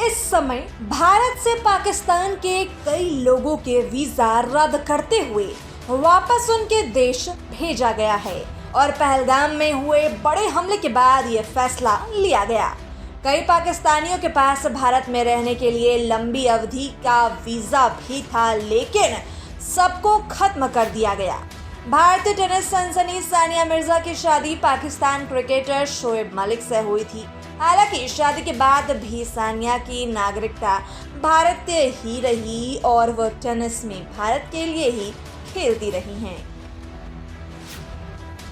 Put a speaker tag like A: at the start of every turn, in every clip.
A: इस समय भारत से पाकिस्तान के कई लोगों के वीजा रद्द करते हुए वापस उनके देश भेजा गया है और पहलगाम में हुए बड़े हमले के बाद ये फैसला लिया गया। कई पाकिस्तानियों के पास भारत में रहने के लिए लंबी अवधि का वीजा भी था, लेकिन सबको खत्म कर दिया गया। भारतीय टेनिस सनसनी सानिया मिर्जा की शादी पाकिस्तान क्रिकेटर शोएब मलिक से हुई थी। हालांकि शादी के बाद भी सानिया की नागरिकता भारतीय ही रही और वो टेनिस में भारत के लिए ही खेलती रही हैं।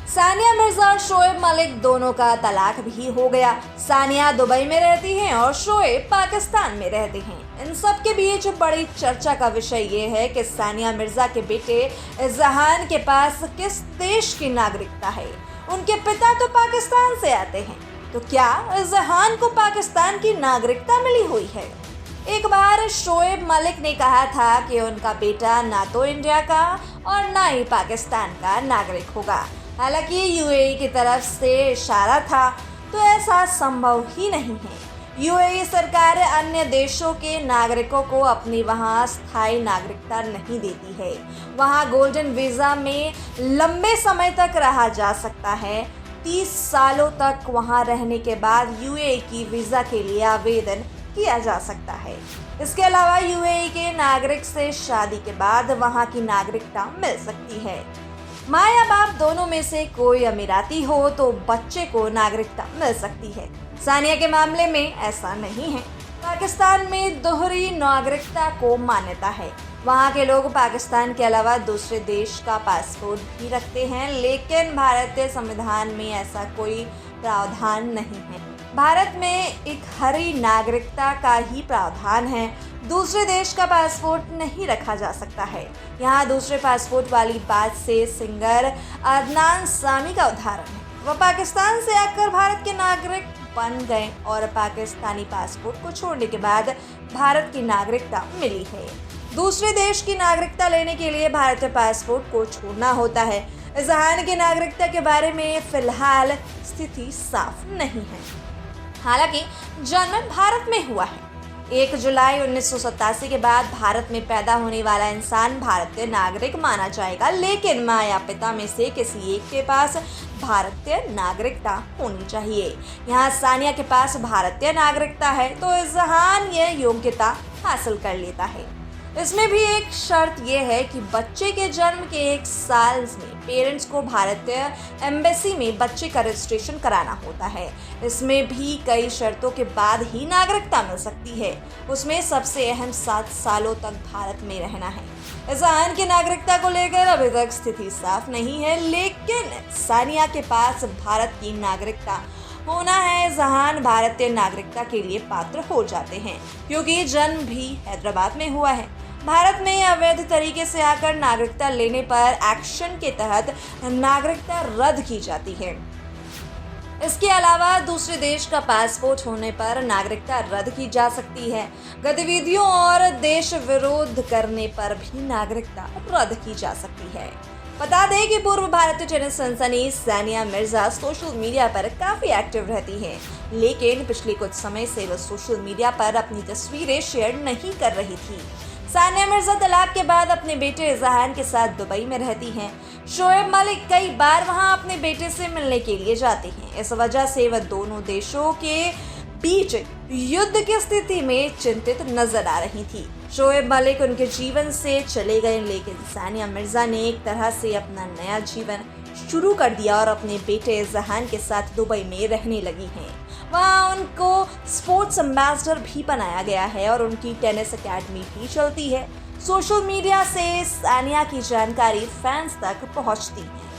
A: सानिया मिर्जा और शोएब मलिक दोनों का तलाक भी हो गया। सानिया दुबई में रहती हैं और शोएब पाकिस्तान में रहते हैं। इन सब के बीच बड़ी चर्चा का विषय ये है कि सानिया मिर्जा के बेटे इज़हान के पास किस देश की नागरिकता है। उनके पिता तो पाकिस्तान से आते हैं, तो क्या इज़हान को पाकिस्तान की नागरिकता मिली हुई है? एक बार शोएब मलिक ने कहा था कि उनका बेटा ना तो इंडिया का और ना ही पाकिस्तान का नागरिक होगा। हालांकि यूएई की तरफ से इशारा था, तो ऐसा संभव ही नहीं है। यूएई सरकार अन्य देशों के नागरिकों को अपनी वहां स्थायी नागरिकता नहीं देती है। वहां गोल्डन वीज़ा में लंबे समय तक रहा जा सकता है। 30 सालों तक वहां रहने के बाद यूएई की वीज़ा के लिए आवेदन किया जा सकता है। इसके अलावा यूएई के नागरिक से शादी के बाद वहां की नागरिकता मिल सकती है। माँ या बाप दोनों में से कोई अमीराती हो तो बच्चे को नागरिकता मिल सकती है। सानिया के मामले में ऐसा नहीं है। पाकिस्तान में दोहरी नागरिकता को मान्यता है। वहाँ के लोग पाकिस्तान के अलावा दूसरे देश का पासपोर्ट भी रखते हैं, लेकिन भारतीय संविधान में ऐसा कोई प्रावधान नहीं है। भारत में एक हरी नागरिकता का ही प्रावधान है। दूसरे देश का पासपोर्ट नहीं रखा जा सकता है। यहाँ दूसरे पासपोर्ट वाली बात से सिंगर अदनान सामी का उदाहरण है। वह पाकिस्तान से आकर भारत के नागरिक बन गए और पाकिस्तानी पासपोर्ट को छोड़ने के बाद भारत की नागरिकता मिली है। दूसरे देश की नागरिकता लेने के लिए भारतीय पासपोर्ट को छोड़ना होता है। इज़हान की नागरिकता के बारे में फिलहाल स्थिति साफ नहीं है। हालांकि जन्म भारत में हुआ है। 1 जुलाई 1987 के बाद भारत में पैदा होने वाला इंसान भारतीय नागरिक माना जाएगा, लेकिन माँ या पिता में से किसी एक के पास भारतीय नागरिकता होनी चाहिए। यहाँ सानिया के पास भारतीय नागरिकता है, तो इज़हान यह योग्यता हासिल कर लेता है। इसमें भी एक शर्त यह है कि बच्चे के जन्म के 1 साल में पेरेंट्स को भारतीय एम्बेसी में बच्चे का रजिस्ट्रेशन कराना होता है। इसमें भी कई शर्तों के बाद ही नागरिकता मिल सकती है। उसमें सबसे अहम 7 सालों तक भारत में रहना है। इज़हान की नागरिकता को लेकर अभी तक स्थिति साफ नहीं है, लेकिन सानिया के पास भारत की नागरिकता होना है। इज़हान भारतीय नागरिकता के लिए पात्र हो जाते हैं क्योंकि जन्म भी हैदराबाद में हुआ है। भारत में अवैध तरीके से आकर नागरिकता लेने पर एक्शन के तहत नागरिकता रद्द की जाती है। इसके अलावा दूसरे देश का पासपोर्ट होने पर नागरिकता रद्द की जा सकती है। गतिविधियों और देश विरोध करने पर भी नागरिकता रद्द की जा सकती है। बता दें कि पूर्व भारतीय टेनिस सनसनी सानिया मिर्जा सोशल मीडिया पर काफ़ी एक्टिव रहती हैं, लेकिन पिछले कुछ समय से वह सोशल मीडिया पर अपनी तस्वीरें शेयर नहीं कर रही थी। सानिया मिर्जा तलाक के बाद अपने बेटे इज़हान के साथ दुबई में रहती हैं। शोएब मलिक कई बार वहां अपने बेटे से मिलने के लिए जाते हैं। इस वजह से वह दोनों देशों के बीच युद्ध की स्थिति में चिंतित नजर आ रही थी। शोएब मलिक उनके जीवन से चले गए, लेकिन सानिया मिर्जा ने एक तरह से अपना नया जीवन शुरू कर दिया और अपने बेटे इज़हान के साथ दुबई में रहने लगी हैं। वहाँ उनको स्पोर्ट्स एम्बेसडर भी बनाया गया है और उनकी टेनिस एकेडमी भी चलती है। सोशल मीडिया से सानिया की जानकारी फैंस तक पहुँचती है।